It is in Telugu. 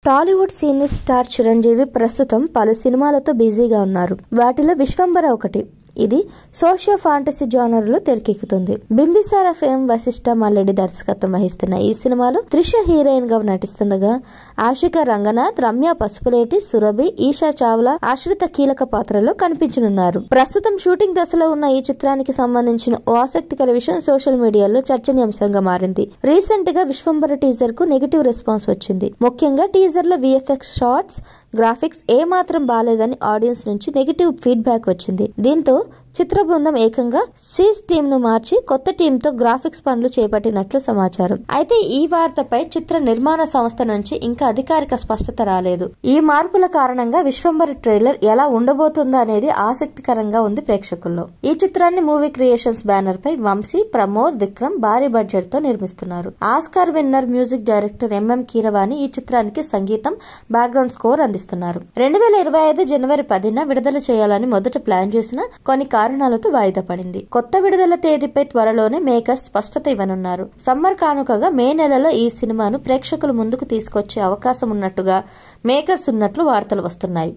టాలీవుడ్ సీనియర్ స్టార్ చిరంజీవి ప్రస్తుతం పలు సినిమాలతో బిజీగా ఉన్నారు. వాటిలో విశ్వంబర ఒకటి. ఇది సోషియో ఫాంటసీ జానర్లో తెరకెక్కుతుంది. బింబిసార ఫేమ్ వశిష్ఠ మల్లెడ్డి దర్శకత్వం వహిస్తున్న ఈ సినిమాలో త్రిష హీరోయిన్ గా నటిస్తుండగా ఆశిక రంగనాథ్, రమ్య పసుపులేటి, సురభి, ఈషా చావ్లా, ఆశ్రిత కీలక పాత్రలో కనిపించనున్నారు. ప్రస్తుతం షూటింగ్ దశలో ఉన్న ఈ చిత్రానికి సంబంధించిన ఓ ఆసక్తికర విషయం సోషల్ మీడియాలో చర్చనీయాంశంగా మారింది. రీసెంట్ గా విశ్వంబర టీజర్ కు నెగిటివ్ రెస్పాన్స్ వచ్చింది. ముఖ్యంగా టీజర్ లో విఎఫ్ఎక్స్ షాట్స్, గ్రాఫిక్స్ ఏమాత్రం బాలేదని ఆడియన్స్ నుంచి నెగిటివ్ ఫీడ్బ్యాక్ వచ్చింది. దీంతో చిత్ర బృందం ఏకంగా సీజ్ టీమ్ ను మార్చి కొత్త టీమ్ తో గ్రాఫిక్స్ పనులు చేపట్టినట్లు సమాచారం. అయితే ఈ వార్తపై చిత్ర నిర్మాణ సంస్థ నుంచి ఇంకా అధికారిక స్పష్టత రాలేదు. ఈ మార్పుల కారణంగా విశ్వంబర ట్రైలర్ ఎలా ఉండబోతుందా అనేది ఆసక్తికరంగా ఉంది ప్రేక్షకుల్లో. ఈ చిత్రాన్ని మూవీ క్రియేషన్స్ బ్యానర్ పై వంశీ, ప్రమోద్, విక్రమ్ భారీ బడ్జెట్ తో నిర్మిస్తున్నారు. Oscar winner music director MM Keeravani ఈ చిత్రానికి సంగీతం, బ్యాక్గ్రౌండ్ స్కోర్ అందిస్తున్నారు. 2025 జనవరి 10న విడుదల చేయాలని మొదట ప్లాన్ చేసిన కొన్ని కారణాలతో వాయిదా పడింది. కొత్త విడుదల తేదీపై త్వరలోనే మేకర్స్ స్పష్టత ఇవ్వనున్నారు. సమ్మర్ కానుకగా మే నెలలో ఈ సినిమాను ప్రేక్షకుల ముందుకు తీసుకొచ్చే అవకాశం ఉన్నట్టుగా మేకర్స్ ఉన్నట్లు వార్తలు వస్తున్నాయి.